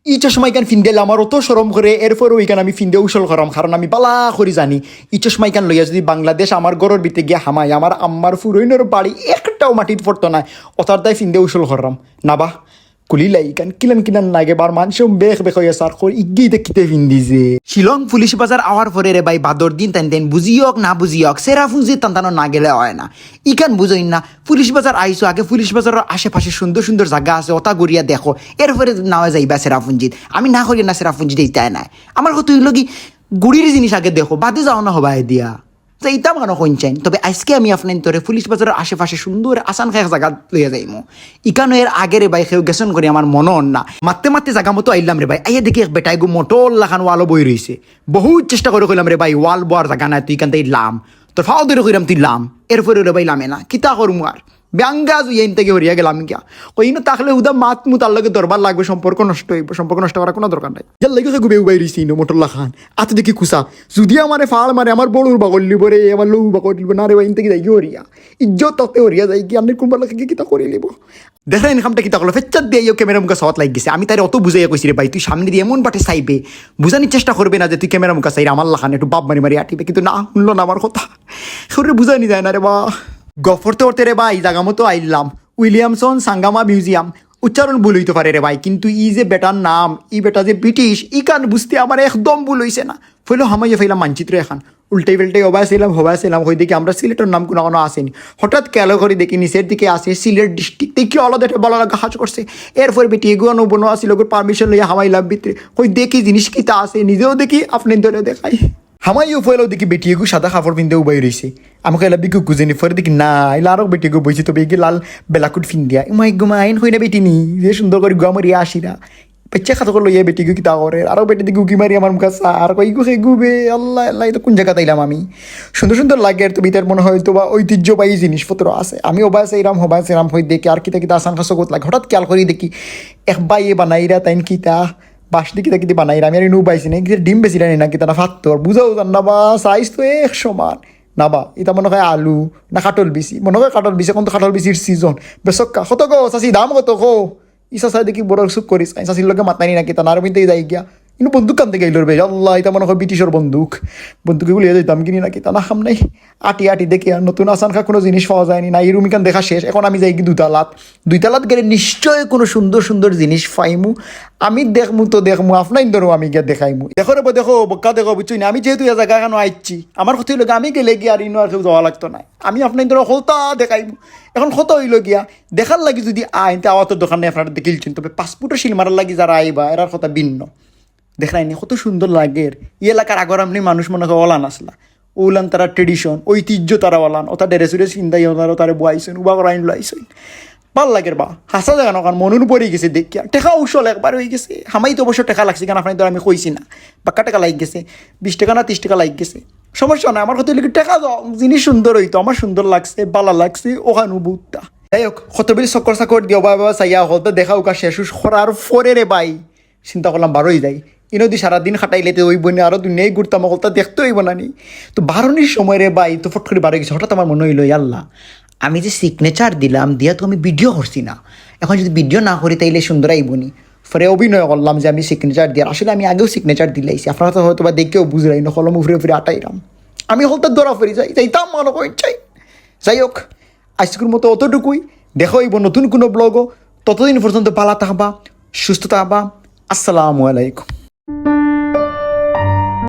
ই চশমা ইকান ফিন্দেল আমার অত সরম করে এরপরও ইকান আমি ফিন্দে উসল করাম কারণ আমি বালা করে জানি ই চশমা ইকান লইয়া যদি বাংলাদেশ আমার গড়ের ভিতরে গিয়ে হামাই আমার আম্মার ফুরইনের বাড়ি একটাও মাটির পড়তো না অতার দায় ফিন্দে উসল করাম না বা কুলিলাই ইকান কিলান কিলান লাগে বার মানুষ বেখ বেখ হইয়া সার করে ইগিয়ে দেখিতে ফিন্দিছে শিলং পুলিশ বাজার আওয়ার পরে রে ভাই বাদর দিন টান টান বুঝিয়ক না বুঝিয়ক সেরা ফুঁজি টানটানো না গেলে হয় না ইকান বুঝই না পুলিশ বাজার আইসো আগে পুলিশ বাজারের আশেপাশে সুন্দর সুন্দর জায়গা আছে ওটা গড়িয়া দেখো এরপরে নাও যাইবা সেরাফুঞ্জিত আমি না করি না সেরাফুঞ্জিত এইটাই নাই আমার কথা হইল কি গুড়ির জিনিস আগে দেখো বাদে যাও না হবা দিয়া তো এইটা মানো কইনচাইন তবে আজকে আমি আপনার তোরে পুলিশ বাজারের আশেপাশে সুন্দর আসান খাই জায়গা লইয়া যাইমু ইকানো এর আগে রে ভাই কেউ গেছন করি আমার মনন না মারতে মারতে জায়গা মতো আইলাম রে ভাই আইয়া দেখি এক বেটাই গো মোটর লাখান ওয়ালও বই রয়েছে বহুত চেষ্টা করে কইলাম রে ভাই ওয়াল বোয়ার জায়গা নাই তুই কান্তাই লাম তোর ফাও ধরে কইলাম তুই লাম এরপরে রে ভাই লামে না কিতা করমু আর ব্যাঙ্গা জুইন থেকে হরিয়া গেলাম কিয়া কইনো তাহলে উদা মাত মু তার লগে দরবার লাগবে সম্পর্ক নষ্ট হইব সম্পর্ক নষ্ট করার কোনো দরকার নাই যার লাগে গুবে উবাই রইছি নো মোটর লাখান আত দেখি কুসা যদি আমারে ফাল মারে আমার বড়ুর বাগল লিব রে আমার লউ বাগল লিব না রে ওইন থেকে যাই হরিয়া ইজ্জত ততে হরিয়া যাই কি আন্নের কুম্বার লাগে কিতা করে লিব দেখা ইনকামটা কিতা করলো ফেচ্চার দিয়ে ক্যামেরা মুখা সওয়াত লাগ গেছে আমি তারে অত বুঝাইয়া কইছি রে ভাই তুই সামনে দিয়ে এমন বাটে চাইবে বুঝানির চেষ্টা করবে না যে তুই ক্যামেরা মুখা চাই আমার লাখান একটু বাপ মারি মারি আটিবে কিন্তু না শুনলো না আমার কথা সরে বুঝানি যায় না রে বা গফরতে ওরতে রে ভাই জাগা মতো আইলাম উইলিয়ামসন সাঙ্গামা মিউজিয়াম উচ্চারণ ভুল হইতে পারে রে ভাই কিন্তু ই যে বেটার নাম ই বেটা যে ব্রিটিশ ই কান বুঝতে আমার একদম ভুল হইছে না ফইলো হামাইয়া ফেলাম মানচিত্র এখন উল্টাই পাল্টাই হবাইছিলাম হয়ে দেখি আমরা সিলেটের নাম কোনো আসেনি হঠাৎ খেয়াল করে দেখি নিচের দিকে আসে সিলেট ডিস্ট্রিক্ট দেখি আলাদা একটা বলা লাগা হাজ করছে এরপর বেটি এগুলো বনো আসিল পারমিশন লইয়া হামাইলাম ভিতরে কই দেখি জিনিস কিতা আছে নিজেও দেখি আপনি ধরে দেখাই হামাইও ফেলেও দেখি বেটি এগু সাদা কাপড় পিনতে উবাই রয়েছে আমাকে এলা বিকু কুজেনি ফরে দেখি না এলা আরও বেটি গু বইছে তবে এগিয়ে লাল বেলাকুট ফিন দিয়া মাই গুমা আইন হই না বেটি নি যে সুন্দর করে গুয়া মারিয়া আসিরা বাচ্চা খাতো করলো ইয়ে বেটি গু কিতা করে আরও বেটি দিকে উকি মারি আমার মুখা আর কই গু গুবে আল্লাহ আল্লাহ তো কোন জায়গা তাইলাম আমি সুন্দর সুন্দর লাগে আর তো ভিতর মনে হয় তো বা ঐতিহ্যবাহী জিনিসপত্র আছে আমি ওবাই সেইরাম হবাই সেইরাম হই দেখি আর কিতা কিতা আসান খাসো লাগে হঠাৎ খেয়াল করি দেখি এক বাইয়ে বানাইরা তাইন কিতা বাস দিকে কিতা বানাইরা আমি আর নু পাইছি না ডিম বেশি না কিতা না ফাত্তর বুঝাও জান না বা সাইজ তো এক সমান না বা এটা মনে হয় আলু না কাটল বিচি মনে হয় কাটল বিচি এখন তো কাটল বিচির সিজন বেচক্কা কত গো চাষি দাম কত গো ইসা চাই দেখি বড় চুপ করিস চাষির লগে মাতানি না কিতা নার মিনতেই যাই গিয়া কিন্তু বন্দুক কানতে গেল রে আল্লাহ এটা মনে হয় ব্রিটিশের বন্দুকে গুলিয়ে যেতাম কিনি না কিতা না খাম নাই আটি আটি দেখি আর নতুন আসান খা কোনো জিনিস পাওয়া যায়নি না এই রুমিকান দেখা শেষ এখন আমি যাই কি দুইতালাত গেলে নিশ্চয় কোনো সুন্দর সুন্দর জিনিস পাইমু আমি দেখমু আপনাই ধরো আমি গিয়ে দেখাইমু দেখো রে দেখো বক্কা দেখো বুঝছি না আমি যেহেতু এ জায়গা কেন আইছি আমার কথা হইল আমি গেলে গিয়ে আর ইনো আর কেউ যাওয়া লাগতো না আমি আপনাই ধরো হলতা দেখাইমু এখন কত হইল গিয়া দেখার লাগি যদি আইন তা আওয়াত দোকানে আপনারা দেখিলছেন তবে পাসপোর্টের শিল মারার লাগি যারা আইবা এরার কথা ভিন্ন দেখাইনি কত সুন্দর লাগে ই এলাকার আগর আপনি মানুষ মনে হয় ওলান আসলা ওলান তারা ট্রেডিশন ঐতিহ্য তারা ওলান ওটা ড্রেস উড়ে চিন্তাই ওনারা তারা বুয়াইছেন উবা করাইন লাইছেন ভাল লাগে বা হাসা জায়গা নকান মনুর পড়ে গেছে দেখিয়া টেকা উসল একবার হয়ে গেছে হামাই তো অবশ্য টেকা লাগছে কারণ আপনার ধর আমি কইছি না বাক্কা টাকা লাগ গেছে 20 টাকা না 30 টাকা লাগ গেছে সমস্যা নাই আমার কথা হইলে টেকা দাও জিনিস সুন্দর হইতো আমার সুন্দর লাগছে বালা লাগছে ওখানে বুটটা যাই হোক কত বেশি চক্কর চাকর দিও বাবা চাইয়া হলতে দেখা ওকা শেষ করার পরে রে ভাই চিন্তা করলাম বারোই যাই ইনদি সারাদিন খাটাইলে তো ওই বনে আরও দুনিয়ায় ঘুরতাম ওটা দেখতে হইব না নি তো বারোনির সময় রে ভাই তো ফট করে বারো গেছে হঠাৎ আমার মনে হইলো আল্লাহ আমি যে সিগনেচার দিলাম দিয়া তো আমি ভিডিও করছি না এখন যদি ভিডিও না করি তাইলে সুন্দর আইবনি ফলে অভিনয় করলাম যে আমি সিগনেচার দিয়ে আসলে আমি আগেও সিগনেচার দিলাইছি আপনারা তো হয়তো বা দেখেও বুঝলাই না কলম উফরে উফরে আটাইরাম আমি হলতে দৌড়া ফিরে যাইতাম মনে করেন চাই যাই হোক আজকের মতো অতটুকুই দেখা হইব নতুন কোনো ব্লগও ততদিন পর্যন্ত ভালো থাকবা সুস্থ থাকবা আসসালামু আলাইকুম